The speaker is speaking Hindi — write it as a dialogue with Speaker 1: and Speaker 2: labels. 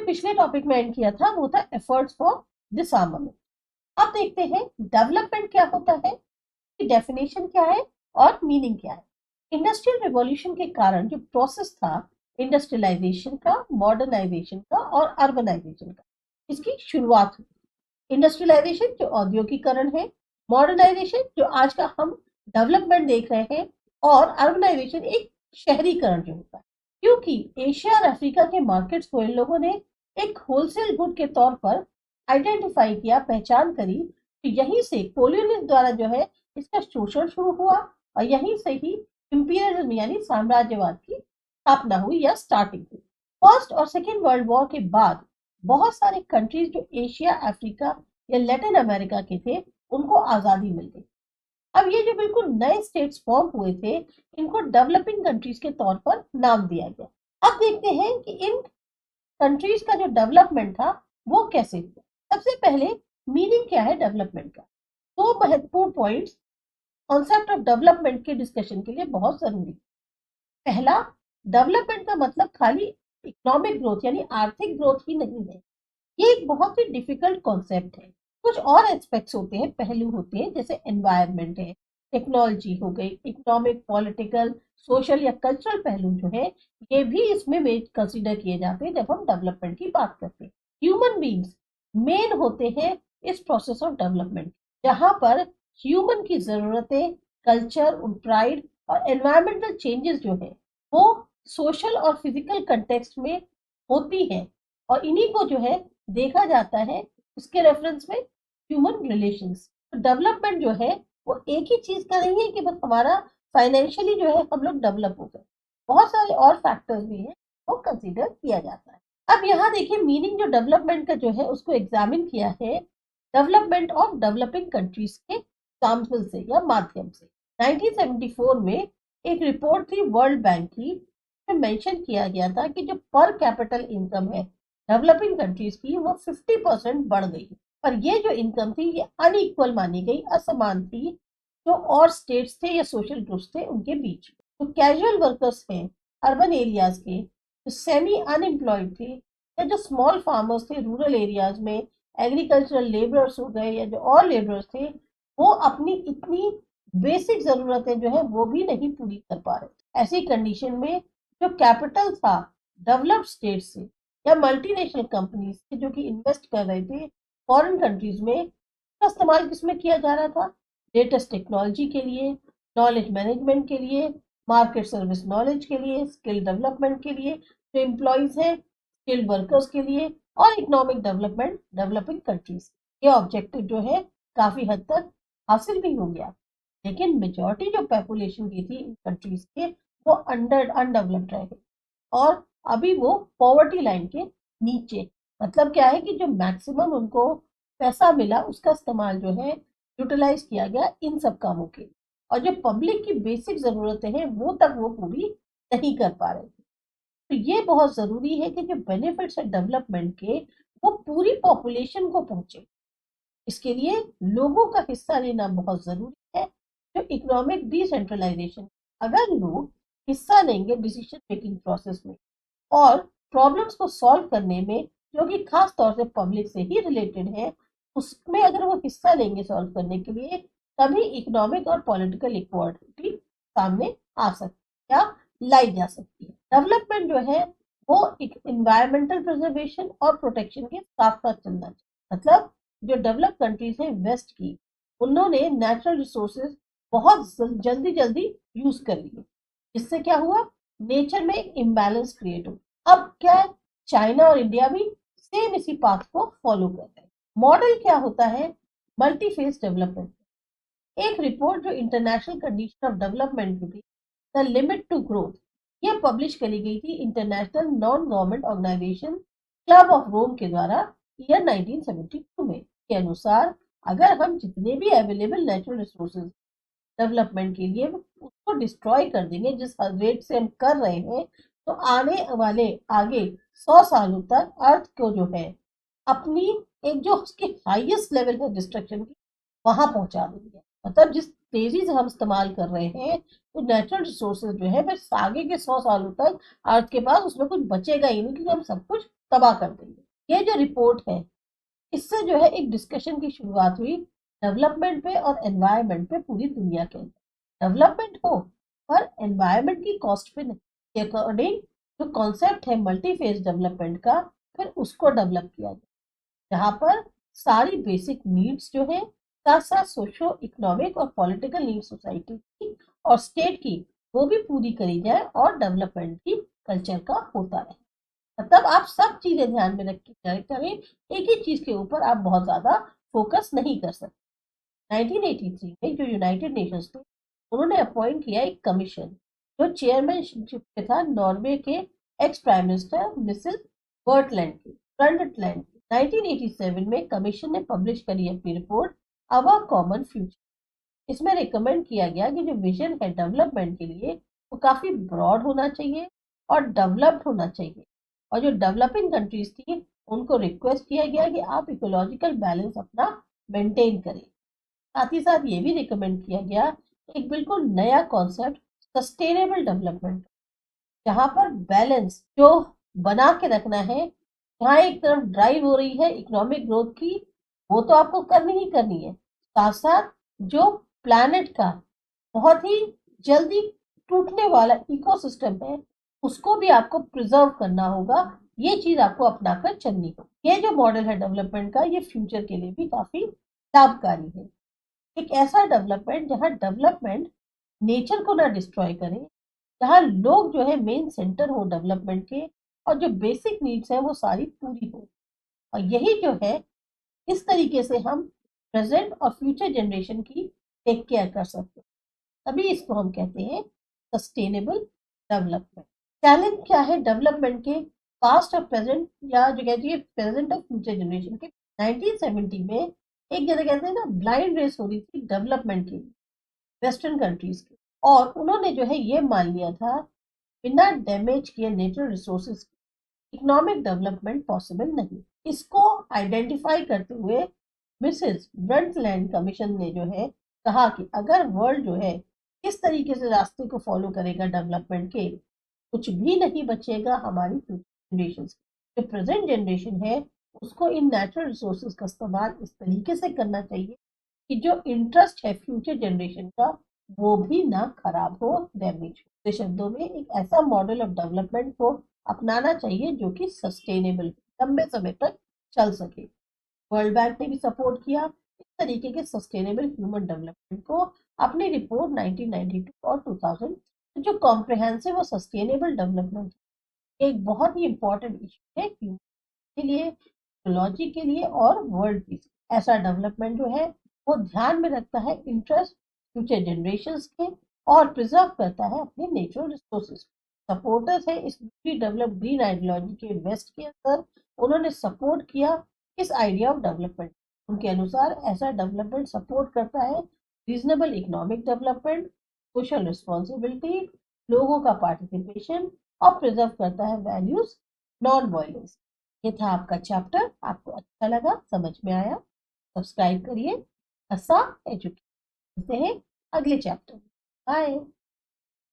Speaker 1: जो पिछले टॉपिक में एंड किया था वो था एफर्ट्स फॉर डिसआर्मामेंट। अब देखते हैं डेवलपमेंट क्या होता है, कि डेफिनेशन क्या है और मीनिंग क्या है। इंडस्ट्रियल रिवॉल्यूशन के कारण जो प्रोसेस था इंडस्ट्रियलाइजेशन का, मॉडर्नाइजेशन का और अर्बनाइजेशन का, इसकी शुरुआत हुई। इंडस्ट्रियलाइजेशन जो औद्योगिकरण है, मॉडर्नाइजेशन जो आज का हम डेवलपमेंट देख रहे हैं, और अर्बनाइजेशन एक शहरीकरण जो होता है। क्योंकि एशिया और अफ्रीका के मार्केट्स को इन लोगों ने एक होलसेल गुड के तौर पर आइडेंटिफाई किया, पहचान करी, तो यहीं से कोलोनियल द्वारा जो है इसका शोषण शुरू हुआ और यहीं से ही इंपीरियलिज्म यानी साम्राज्यवाद की स्थापना हुई या स्टार्टिंग हुई। फर्स्ट और सेकेंड वर्ल्ड वॉर के बाद बहुत सारे कंट्रीज जो एशिया, अफ्रीका या लैटिन अमेरिका के थे, उनको आजादी मिल गई। अब ये जो बिल्कुल नए स्टेट्स फॉर्म हुए थे, इनको डेवलपिंग कंट्रीज के तौर पर नाम दिया गया। अब देखते हैं कि इन कंट्रीज का जो डेवलपमेंट था वो कैसे हुआ। सबसे पहले मीनिंग क्या है डेवलपमेंट का। दो महत्वपूर्ण पॉइंट्स कॉन्सेप्ट ऑफ डेवलपमेंट के डिस्कशन के लिए बहुत जरूरी। पहला, डेवलपमेंट का मतलब खाली इकोनॉमिक ग्रोथ यानी आर्थिक ग्रोथ ही नहीं है। ये एक बहुत ही डिफिकल्ट कॉन्सेप्ट है। कुछ और एस्पेक्ट्स होते हैं, पहलू होते हैं, जैसे एनवायरनमेंट है, टेक्नोलॉजी हो गई, इकोनॉमिक, पॉलिटिकल, सोशल या कल्चरल पहलू जो है, ये भी इसमें कंसिडर किए जाते हैं जब हम डेवलपमेंट की बात करते हैं। ह्यूमन बींग्स मेन होते हैं इस प्रोसेस ऑफ डेवलपमेंट, जहां पर ह्यूमन की जरूरतें, कल्चर, प्राइड और एनवायरमेंटल चेंजेस जो है वो सोशल और फिजिकल कंटेक्स्ट में होती है, और इन्हीं को जो है देखा जाता है उसके रेफरेंस में ह्यूमन रिलेशंस। तो डेवलपमेंट जो है वो एक ही चीज का नहीं है कि बस हमारा फाइनेंशियली जो है हम लोग डेवलप हो गए, बहुत सारे और फैक्टर्स भी हैं वो कंसीडर किया जाता है। अब यहाँ देखिए मीनिंग जो डेवलपमेंट का जो है उसको एग्जामिन किया है डेवलपमेंट ऑफ डेवलपिंग कंट्रीज के एग्जाम्पल से या माध्यम से। 1974 में एक रिपोर्ट थी वर्ल्ड बैंक की, मेंशन किया गया था कि जो पर कैपिटल इनकम है डेवलपिंग कंट्रीज की वो 50% बढ़ गई, पर ये जो इनकम थी ये अनइक्वल मानी गई, असमान थी जो और स्टेट्स थे या सोशल ग्रुप्स थे उनके बीच में। तो कैजुअल वर्कर्स हैं अर्बन एरियाज के, जो सेमी अनएम्प्लॉयड थे, या जो स्मॉल फार्मर्स थे रूरल एरियाज में, एग्रीकल्चरल लेबरर्स हो गए या जो और लेबरर्स थे, वो अपनी इतनी बेसिक जरूरतें जो है वो भी नहीं पूरी कर पा रहे। ऐसी कंडीशन में जो कैपिटल था डेवलप्ड स्टेट से या मल्टीनेशनल कंपनीज के जो कि इन्वेस्ट कर रहे थे फॉरेन कंट्रीज में, का इस्तेमाल किसमें किया जा रहा था? लेटेस्ट टेक्नोलॉजी के लिए, नॉलेज मैनेजमेंट के लिए, मार्केट सर्विस नॉलेज के लिए, स्किल डेवलपमेंट के लिए, जो एम्प्लॉयज हैं स्किल्ड वर्कर्स के लिए, और इकोनॉमिक डेवलपमेंट डेवलपिंग कंट्रीज। ये ऑब्जेक्टिव जो है काफी हद तक हासिल भी हो गया, लेकिन मेजॉरिटी जो पॉपुलेशन की थी इन कंट्रीज के वो अनडेवलप्ड रह गई, और अभी वो पॉवर्टी लाइन के नीचे। मतलब क्या है कि जो मैक्सिमम उनको पैसा मिला उसका इस्तेमाल जो है यूटिलाइज किया गया इन सब कामों के, और जो पब्लिक की बेसिक जरूरतें हैं वो तक वो पूरी नहीं कर पा रहे थे। तो ये बहुत जरूरी है कि जो बेनिफिट्स है डेवलपमेंट के वो पूरी पॉपुलेशन को पहुंचे। इसके लिए लोगों का हिस्सा लेना बहुत जरूरी है। जो इकोनॉमिक डिसेंट्रलाइजेशन, अगर लोग हिस्सा लेंगे डिसीजन मेकिंग प्रोसेस में और प्रॉब्लम्स को सॉल्व करने में, जो कि खास तौर से पब्लिक से ही रिलेटेड है, उसमें अगर वो हिस्सा लेंगे सॉल्व करने के लिए, तभी इकोनॉमिक और पॉलिटिकल इक्वालिटी सामने आ सकती है या लाई जा सकती है। डेवलपमेंट जो है वो एक इन्वायरमेंटल प्रिजर्वेशन और प्रोटेक्शन के साथ साथ चलना चाहिए। मतलब जो डेवलप कंट्रीज है वेस्ट की, उन्होंने नेचुरल रिसोर्सेज बहुत जल्दी जल्दी यूज कर लिए, जिससे क्या हुआ, नेचर में एक इम्बैलेंस क्रिएट हो। अब क्या है, चाइना और इंडिया भी सेम इसी पाथ को फॉलो कर रहे हैं। मॉडल क्या होता है? Multi phase development. एक रिपोर्ट जो इंटरनेशनल कंडीशन ऑफ डेवलपमेंट की थी, द लिमिट टू ग्रोथ, ये पब्लिश करी गई थी international non government organisation club of Rome के द्वारा ईयर 1972 में। के अनुसार अगर हम जितने भी अवेलेबल नेचुरल रिसोर्सेज डेवलपमेंट के लिए उसको डिस्ट्रॉय कर देंगे जिस रेट से हम कर रहे हैं, तो आने वाले आगे 100 सालों तक अर्थ को जो है अपनी एक जो उसकी हाईएस्ट लेवल है डिस्ट्रक्शन की, वहां पहुंचा देंगे। मतलब जिस तेजी से हम इस्तेमाल कर रहे हैं तो नेचुरल रिसोर्सेज जो है बस आगे के 100 सालों तक अर्थ के पास उसमें कुछ बचेगा ही नहीं, क्योंकि हम सब कुछ तबाह कर देंगे। ये जो रिपोर्ट है इससे जो है एक डिस्कशन की शुरुआत हुई डेवलपमेंट पे और एनवायरनमेंट पे पूरी दुनिया के अंदर। डेवलपमेंट हो पर एनवायरनमेंट की कॉस्ट पे नहीं, अकॉर्डिंग जो कॉन्सेप्ट है मल्टी फेज डेवलपमेंट का, फिर उसको डेवलप किया गया जहाँ पर सारी बेसिक नीड्स जो है साथ साथ सोशो इकोनॉमिक और पॉलिटिकल नीड सोसाइटी की और स्टेट की वो भी पूरी करी जाए और डेवलपमेंट की कल्चर का होता है। मतलब आप सब चीजें ध्यान में रख के करें, एक ही चीज के ऊपर आप बहुत ज्यादा फोकस नहीं कर सकते। 1983 में जो यूनाइटेड नेशंस थे उन्होंने अपॉइंट किया एक कमीशन जो चेयरमैनशिप पे था नॉर्वे के एक्स प्राइम मिनिस्टर मिसेस ब्रंडटलैंड। 1987 में कमीशन ने पब्लिश करी अपनी रिपोर्ट आवर कॉमन फ्यूचर। इसमें रिकमेंड किया गया कि जो विजन है डेवलपमेंट के लिए वो काफी ब्रॉड होना चाहिए और डेवलप्ड होना चाहिए। और जो डेवलपिंग कंट्रीज थी उनको रिक्वेस्ट किया गया कि आप इकोलॉजिकल बैलेंस अपना मेंटेन करें। साथ ही साथ ये भी रिकमेंड किया गया एक बिल्कुल नया कॉन्सेप्ट सस्टेनेबल डेवलपमेंट, जहां पर बैलेंस जो बना के रखना है, जहाँ एक तरफ ड्राइव हो रही है इकोनॉमिक ग्रोथ की वो तो आपको करनी ही करनी है, साथ साथ जो प्लैनेट का बहुत ही जल्दी टूटने वाला इकोसिस्टम है उसको भी आपको प्रिजर्व करना होगा। ये चीज आपको अपनाकर चलनी होगी। ये जो मॉडल है डेवलपमेंट का ये फ्यूचर के लिए भी काफी लाभकारी है। एक ऐसा डेवलपमेंट जहाँ डेवलपमेंट नेचर को ना डिस्ट्रॉय करे, जहाँ लोग जो है मेन सेंटर हो डेवलपमेंट के और जो बेसिक नीड्स है वो सारी पूरी हो। और यही जो है इस तरीके से हम प्रेजेंट और फ्यूचर जनरेशन की टेक केयर कर सकते हैं, तभी इसको हम कहते हैं सस्टेनेबल डेवलपमेंट। चैलेंज क्या है डेवलपमेंट के पास्ट और प्रेजेंट या जो कहती है प्रेजेंट और फ्यूचर जनरेशन के। 1970 में एक जगह कहते हैं ना ब्लाइंड रेस हो रही थी डेवलपमेंट की वेस्टर्न कंट्रीज की, और उन्होंने जो है ये मान लिया था बिना डैमेज किए natural resources economic development possible नहीं। इसको आइडेंटिफाई करते हुए मिसेस ब्रंटलैंड कमीशन ने जो है कहा कि अगर वर्ल्ड जो है किस तरीके से रास्ते को फॉलो करेगा डेवलपमेंट के, कुछ भी नहीं बचेगा हमारी जनरेशन। जो प्रेजेंट जनरेशन है उसको इन नेचुरल रिसोर्सेज का इस्तेमाल इस तरीके से करना चाहिए कि जो इंटरेस्ट है फ्यूचर जनरेशन का वो भी ना खराब हो, डैमेज हो। तो शब्दों में एक ऐसा मॉडल ऑफ डेवलपमेंट को अपनाना चाहिए जो कि सस्टेनेबल लंबे समय तक चल सके। वर्ल्ड बैंक ने भी सपोर्ट किया इस तरीके के सस्टेनेबल ह्यूमन डेवलपमेंट को अपनी रिपोर्ट 1992 और 2000। जो कॉम्प्रिहेंसिव और सस्टेनेबल डेवलपमेंट एक बहुत ही इंपॉर्टेंट इशू है ह्यूमन के लिए, इकोलॉजी के लिए और वर्ल्ड पीस। ऐसा डेवलपमेंट जो है वो ध्यान में रखता है इंटरेस्ट फ्यूचर जनरेशंस के और प्रिजर्व करता है अपने नेचुरल रिसोर्सेज। सपोर्टर्स है इस डेवलप ग्रीन आइडियोलॉजी के वेस्ट के अंदर, उन्होंने सपोर्ट किया इस आइडिया ऑफ डेवलपमेंट। उनके अनुसार ऐसा डेवलपमेंट सपोर्ट करता है reasonable economic development, social responsibility, लोगों का पार्टिसिपेशन और प्रिजर्व करता है वैल्यूज नॉन वायलेंस। ये था आपका चैप्टर, आपको अच्छा लगा, समझ में आया, सब्सक्राइब करिए। असा एजुकेशन से है अगले चैप्टर। बाय।